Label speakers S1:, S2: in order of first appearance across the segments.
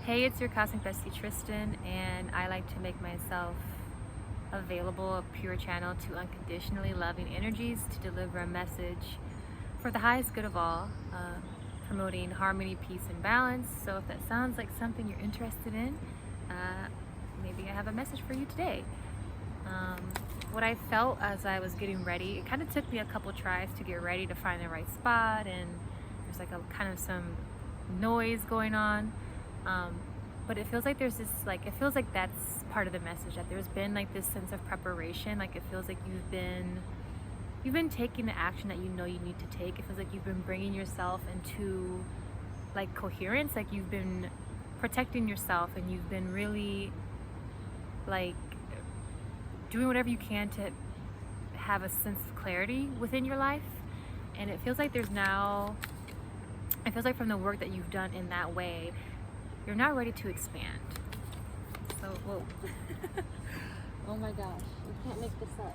S1: Hey, it's your cosmic bestie Tristan, and I like to make myself available, a pure channel to unconditionally loving energies to deliver a message for the highest good of all, promoting harmony, peace, and balance. So, if that sounds like something you're interested in, uh, maybe I have a message for you today. Um, what I felt as I was getting ready, it kind of took me a couple tries to get ready to find the right spot, and there's like a kind of some noise going on. Um, but it feels like there's this, like, it feels like that's part of the message, that there's been like this sense of preparation. Like, it feels like you've been taking the action that you know you need to take. It feels like you've been bringing yourself into like coherence, like you've been protecting yourself, and you've been really like doing whatever you can to have a sense of clarity within your life. And it feels like it feels like from the work that you've done in that way, you're now ready to expand. So, whoa.
S2: Oh my gosh, you can't make this up.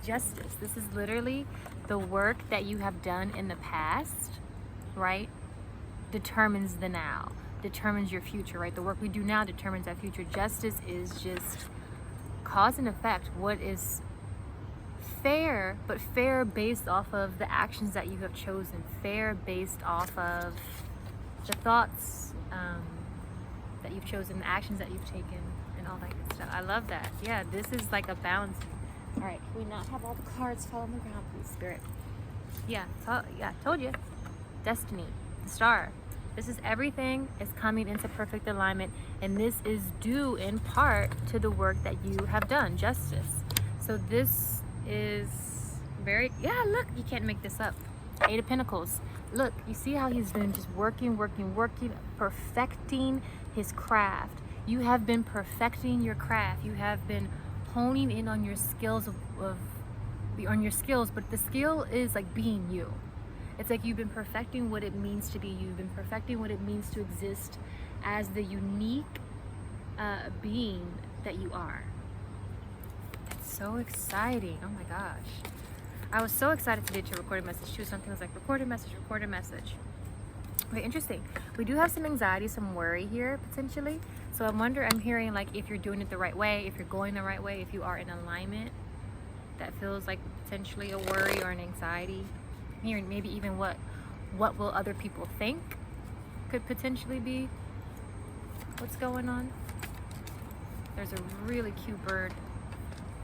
S1: Justice. This is literally the work that you have done in the past, right? Determines the now, determines your future, right? The work we do now determines our future. Justice is just cause and effect. What is fair, but fair based off of the actions that you have chosen, fair based off of the thoughts that you've chosen, the actions that you've taken, and all that good stuff. I love that. Yeah, this is like a balance.
S2: All right, can we not have all the cards fall on the ground, please, Spirit?
S1: Yeah, told you. Destiny, the star. This is everything is coming into perfect alignment, and this is due in part to the work that you have done, justice. So this is yeah, look, you can't make this up. Eight of Pentacles. Look, you see how he's been just working, perfecting his craft. You have been perfecting your craft. You have been honing in on your skills on your skills, but the skill is like being you. It's like you've been perfecting what it means to be you. You've been perfecting what it means to exist as the unique being that you are. It's so exciting. Oh my gosh. I was so excited today to record a message too. Something was like, record a message. Very interesting. We do have some anxiety, some worry here potentially. So I'm hearing like if you're doing it the right way, if you're going the right way, if you are in alignment, that feels like potentially a worry or an anxiety. I'm hearing maybe even what will other people think could potentially be what's going on. There's a really cute bird.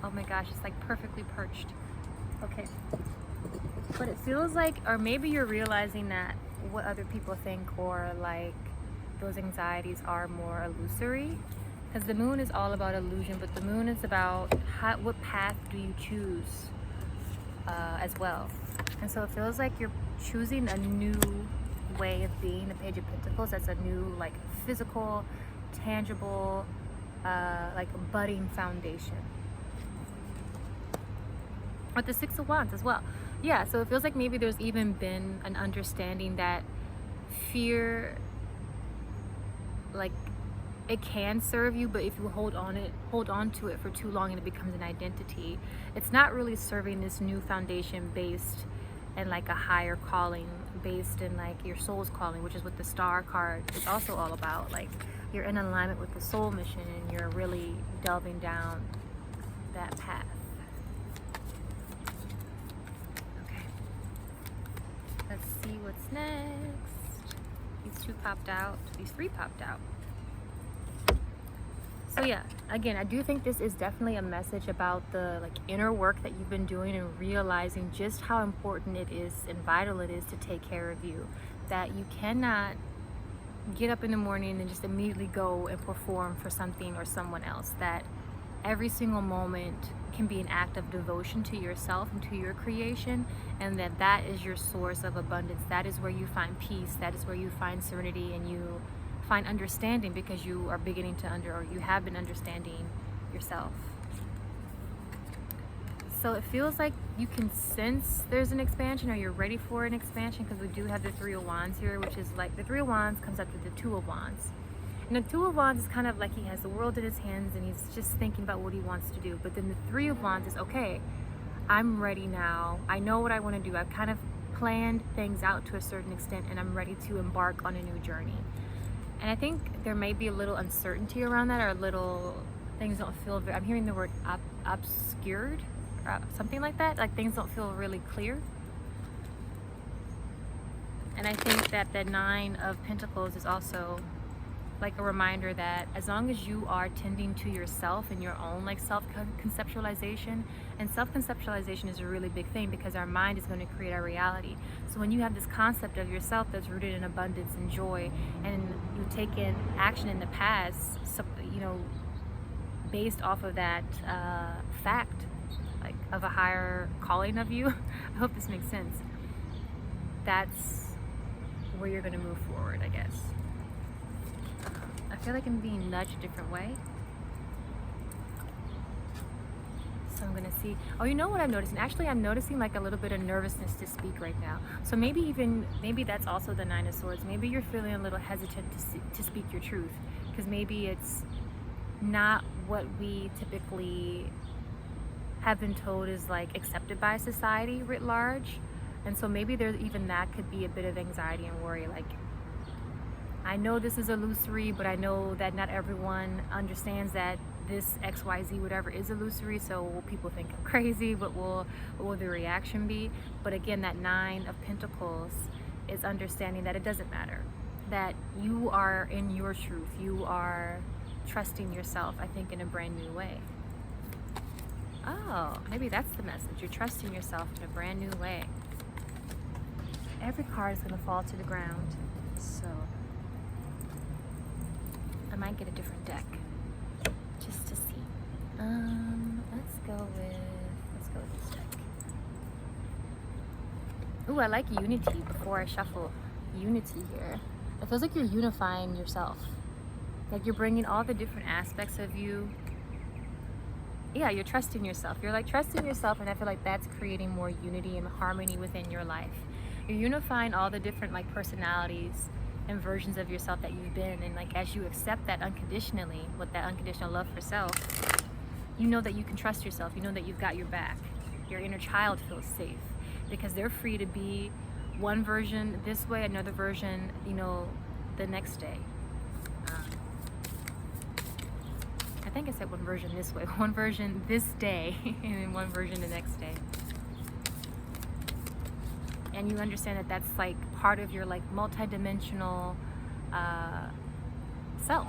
S1: Oh my gosh, it's like perfectly perched. Okay. But it feels like, or maybe you're realizing that what other people think, or like those anxieties are more illusory, because the moon is all about illusion, but the moon is about what path do you choose as well. And so it feels like you're choosing a new way of being. The Page of Pentacles, that's a new like physical, tangible, like budding foundation. With the Six of Wands as well. Yeah, so it feels like maybe there's even been an understanding that fear, like, it can serve you, but if you hold on to it for too long and it becomes an identity, it's not really serving this new foundation based in like a higher calling, based in like your soul's calling, which is what the Star card is also all about. Like, you're in alignment with the soul mission, and you're really delving down that path. Let's see what's next. These two popped out. These three popped out. So yeah, again, I do think this is definitely a message about the like inner work that you've been doing, and realizing just how important it is and vital it is to take care of you. That you cannot get up in the morning and just immediately go and perform for something or someone else. That every single moment can be an act of devotion to yourself and to your creation, and that is your source of abundance. That is where you find peace. That is where you find serenity, and you find understanding, because you are beginning to or you have been understanding yourself. So it feels like you can sense there's an expansion, or you're ready for an expansion, because we do have the Three of Wands here, which is like the Three of Wands comes after the Two of Wands. And the Two of Wands is kind of like he has the world in his hands, and he's just thinking about what he wants to do. But then the Three of Wands is, okay, I'm ready now. I know what I want to do. I've kind of planned things out to a certain extent, and I'm ready to embark on a new journey. And I think there may be a little uncertainty around that, or a little things don't feel very, I'm hearing the word obscured, or something like that. Like things don't feel really clear. And I think that the Nine of Pentacles is also like a reminder that as long as you are tending to yourself and your own like self-conceptualization, and self-conceptualization is a really big thing because our mind is going to create our reality. So when you have this concept of yourself that's rooted in abundance and joy, and you've taken action in the past, so, you know, based off of that fact, like of a higher calling of you, I hope this makes sense. That's where you're going to move forward, I guess. I feel like I'm being nudged a different way. So I'm gonna see. Oh, you know what I'm noticing? Actually, I'm noticing like a little bit of nervousness to speak right now. So maybe that's also the Nine of Swords. Maybe you're feeling a little hesitant to speak your truth, because maybe it's not what we typically have been told is like accepted by society writ large. And so maybe there's even that could be a bit of anxiety and worry, like, I know this is illusory, but I know that not everyone understands that this XYZ whatever is illusory, so will people think I'm crazy? What will the reaction be? But again, that Nine of Pentacles is understanding that it doesn't matter, that you are in your truth, you are trusting yourself, I think, in a brand new way. Oh, maybe that's the message. You're trusting yourself in a brand new way. Every card is going to fall to the ground, so I might get a different deck just to see. Let's go with this deck. Ooh, I like unity before I shuffle. Unity here. It feels like you're unifying yourself. Like you're bringing all the different aspects of you. Yeah, you're trusting yourself. You're like trusting yourself, and I feel like that's creating more unity and harmony within your life. You're unifying all the different like personalities and versions of yourself that you've been, and like as you accept that unconditionally, with that unconditional love for self, you know that you can trust yourself. You know that you've got your back. Your inner child feels safe because they're free to be one version this way, another version, you know, the next day. I think I said one version this way, one version this day, and then one version the next day. And you understand that that's like part of your like multi-dimensional self,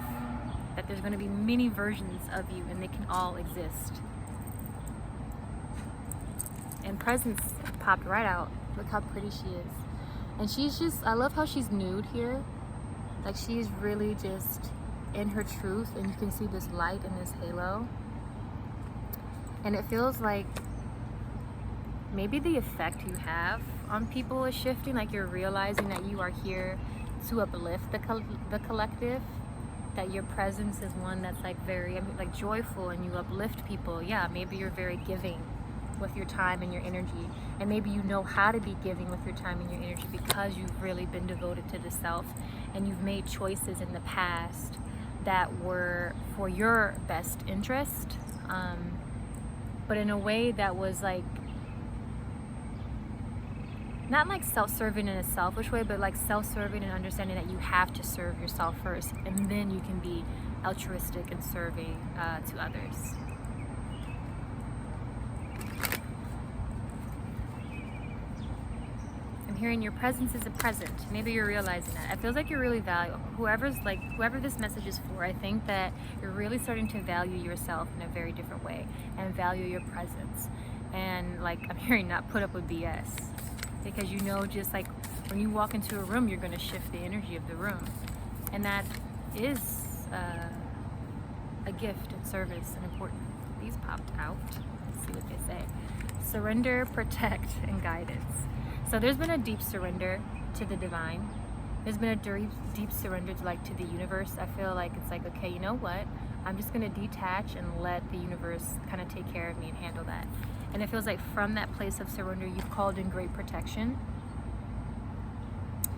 S1: that there's going to be many versions of you and they can all exist. And presence popped right out. Look how pretty she is. And she's just, I love how she's nude here. Like she's really just in her truth, and you can see this light in this halo. And it feels like maybe the effect you have on people is shifting, like you're realizing that you are here to uplift the collective, that your presence is one that's like very, I mean, like joyful, and you uplift people. Yeah, maybe you're very giving with your time and your energy, and maybe you know how to be giving with your time and your energy because you've really been devoted to the self, and you've made choices in the past that were for your best interest, but in a way that was like not like self-serving in a selfish way, but like self-serving and understanding that you have to serve yourself first, and then you can be altruistic and serving to others. I'm hearing your presence is a present. Maybe you're realizing that. It feels like you're really valuable. Whoever this message is for, I think that you're really starting to value yourself in a very different way, and value your presence. And like I'm hearing, not put up with BS. Because you know, just like when you walk into a room, you're going to shift the energy of the room. And that is a gift and service and important. These popped out. Let's see what they say. Surrender, protect, and guidance. So there's been a deep surrender to the divine. There's been a deep surrender to the universe. I feel like it's like, okay, you know what? I'm just going to detach and let the universe kind of take care of me and handle that. And it feels like from that place of surrender, you've called in great protection.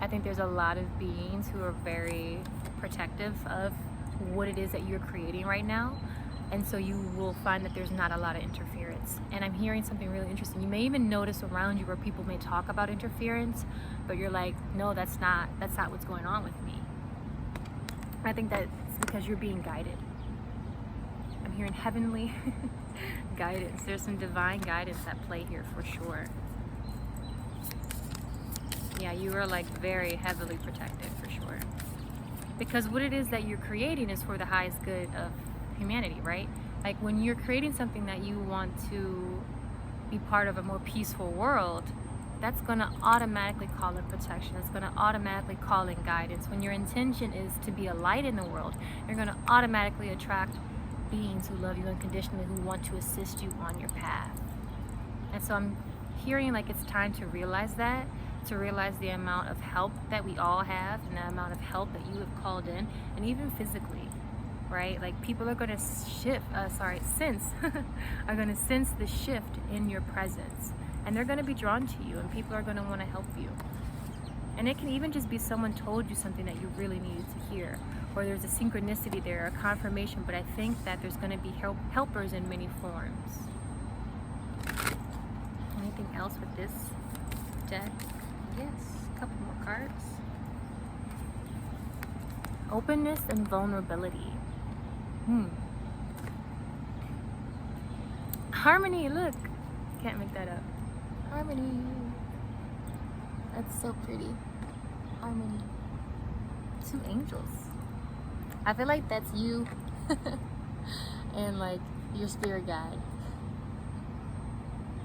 S1: I think there's a lot of beings who are very protective of what it is that you're creating right now. And so you will find that there's not a lot of interference. And I'm hearing something really interesting. You may even notice around you where people may talk about interference, but you're like, no, that's not what's going on with me. I think that it's because you're being guided. I'm hearing heavenly guidance. There's some divine guidance at play here for sure. Yeah, you are like very heavily protected for sure. Because what it is that you're creating is for the highest good of humanity, right? Like when you're creating something that you want to be part of a more peaceful world, that's going to automatically call in protection. It's going to automatically call in guidance. When your intention is to be a light in the world, you're going to automatically attract beings who love you unconditionally, who want to assist you on your path. And so I'm hearing like it's time to realize that, to realize the amount of help that we all have and the amount of help that you have called in, and even physically, right? Like people are going to sense are going to sense the shift in your presence, and they're going to be drawn to you, and people are going to want to help you. And it can even just be someone told you something that you really needed to hear, or there's a synchronicity there, a confirmation. But I think that there's going to be helpers in many forms. Anything else with this deck? Yes, a couple more cards. Openness and vulnerability. Harmony, look. Can't make that up. Harmony. That's so pretty. Harmony. 2 angels. I feel like that's you and like your spirit guide.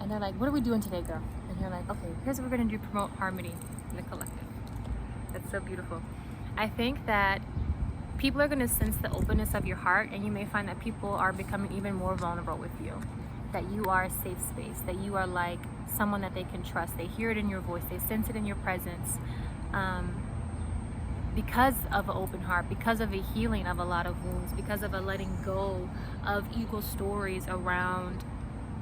S1: And they're like, what are we doing today, girl? And you're like, okay, here's what we're gonna do, promote harmony in the collective. That's so beautiful. I think that people are gonna sense the openness of your heart, and you may find that people are becoming even more vulnerable with you. That you are a safe space, that you are like someone that they can trust. They hear it in your voice, they sense it in your presence. Because of an open heart, because of a healing of a lot of wounds, because of a letting go of ego stories around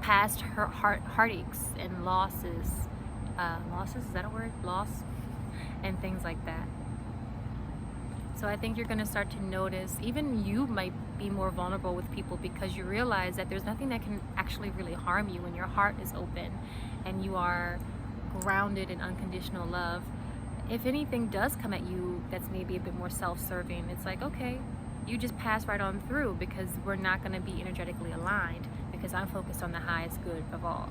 S1: past heartaches and losses. Losses, is that a word? Loss? And things like that. So I think you're going to start to notice, even you might be more vulnerable with people, because you realize that there's nothing that can actually really harm you when your heart is open and you are grounded in unconditional love. If anything does come at you that's maybe a bit more self-serving, it's like, okay, you just pass right on through, because we're not going to be energetically aligned, because I'm focused on the highest good of all.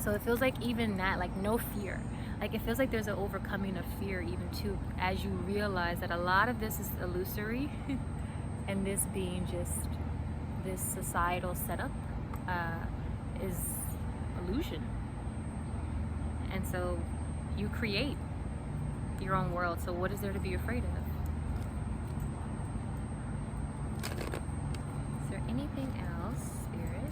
S1: So it feels like even that, like no fear. Like it feels like there's an overcoming of fear even too, as you realize that a lot of this is illusory and this being just this societal setup is illusion. And so you create your own world. So what is there to be afraid of? Is there anything else, Spirit?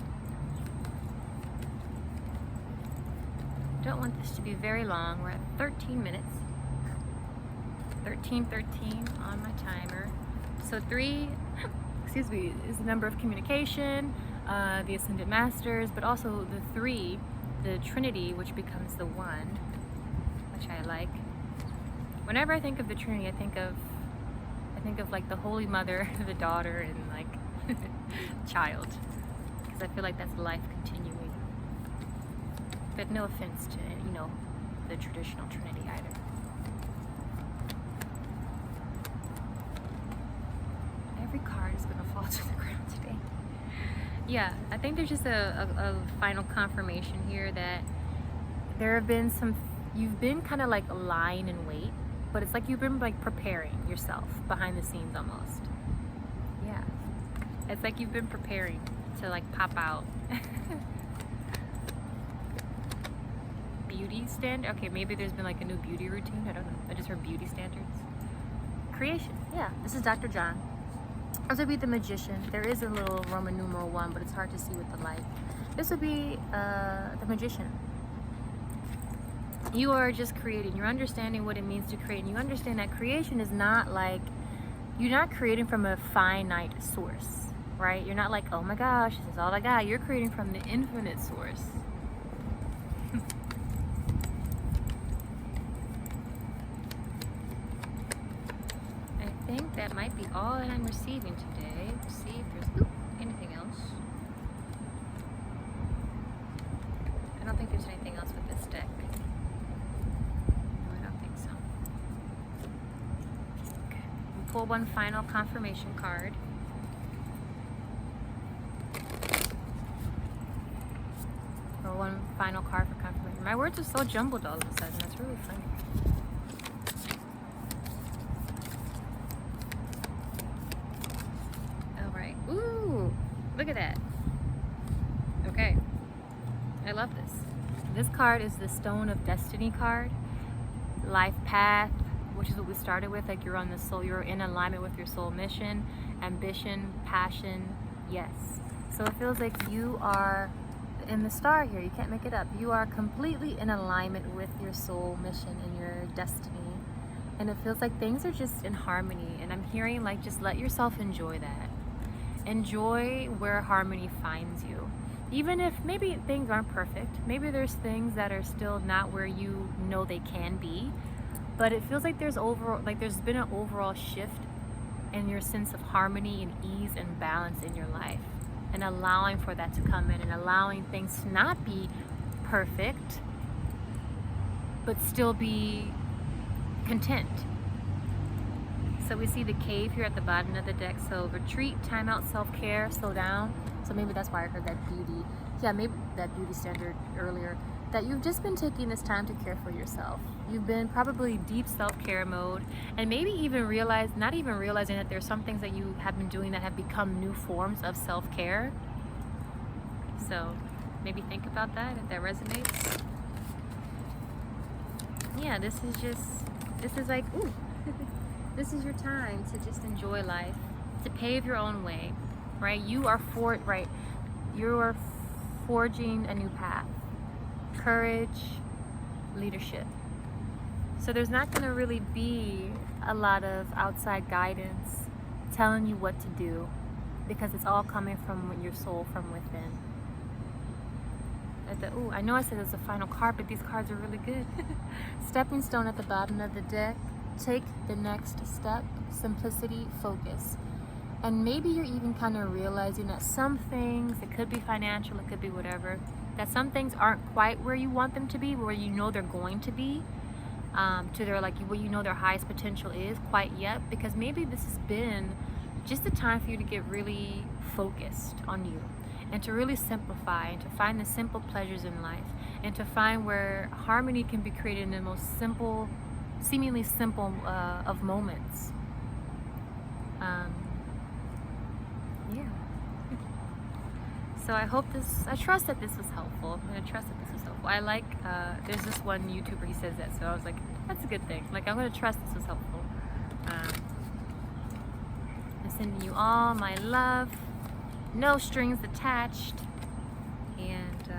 S1: Don't want this to be very long. We're at 13 minutes. 13:13 on my timer. So 3, excuse me, is the number of communication, the Ascended Masters, but also the 3, the Trinity, which becomes the 1, which I like. Whenever I think of the Trinity, I think of like the Holy Mother, the daughter, and like child, because I feel like that's life continuing. But no offense to, the traditional Trinity either. Every card is gonna fall to the ground today. Yeah, I think there's just a final confirmation here that there have been you've been kind of like lying in wait, but it's like you've been like preparing yourself behind the scenes almost. Yeah, it's like you've been preparing to like pop out. Beauty standard. Okay, maybe there's been like a new beauty routine. I don't know. I just heard beauty standards. Creation. Yeah, this is Dr. John. This would be the Magician. There is a little Roman numeral 1, but it's hard to see with the light. This would be the Magician. You are just creating. You're understanding what it means to create. And you understand that creation is not like, you're not creating from a finite source, right? You're not like, oh my gosh, this is all I got. You're creating from the infinite source. I think that might be all that I'm receiving today. Let's see if there's anything else. I don't think there's anything else with this deck. No, I don't think so. Okay. pull one final confirmation card. Or one final card for confirmation. My words are so jumbled all of a sudden. That's really funny. All right. Ooh, look at that. Okay. I love this. This card is the Stone of Destiny card. Life path, which is what we started with. Like you're on the soul, you're in alignment with your soul mission, ambition, passion. Yes. So it feels like you are in the star here. You can't make it up. You are completely in alignment with your soul mission and your destiny. And it feels like things are just in harmony. And I'm hearing like just let yourself enjoy that. Enjoy where harmony finds you. Even if maybe things aren't perfect, maybe there's things that are still not where you know they can be, but it feels like there's been an overall shift in your sense of harmony and ease and balance in your life, and allowing for that to come in and allowing things to not be perfect, but still be content. So we see the cave here at the bottom of the deck. So retreat, time out, self-care, slow down. So maybe that's why I heard that beauty. Yeah, maybe that beauty standard earlier. That you've just been taking this time to care for yourself. You've been probably deep self-care mode, and maybe even not even realizing that there's some things that you have been doing that have become new forms of self-care. So maybe think about that if that resonates. Yeah, this is like, ooh. This is your time to just enjoy life, to pave your own way, right? You are forging a new path, courage, leadership. So there's not going to really be a lot of outside guidance telling you what to do, because it's all coming from your soul, from within. Ooh, I know I said it's a final card, but these cards are really good. Stepping stone at the bottom of the deck. Take the next step, simplicity, focus. And maybe you're even kind of realizing that some things, it could be financial, it could be whatever, that some things aren't quite where you want them to be, where you know they're going to be, to their where you know their highest potential is quite yet, because maybe this has been just a time for you to get really focused on you and to really simplify and to find the simple pleasures in life and to find where harmony can be created in the most simple, seemingly simple of moments. Yeah. So I trust that this was helpful. I'm gonna trust that this was helpful. I like, there's this one YouTuber, he says that, so I was like, that's a good thing. Like, I'm gonna trust this was helpful. I'm sending you all my love, no strings attached, and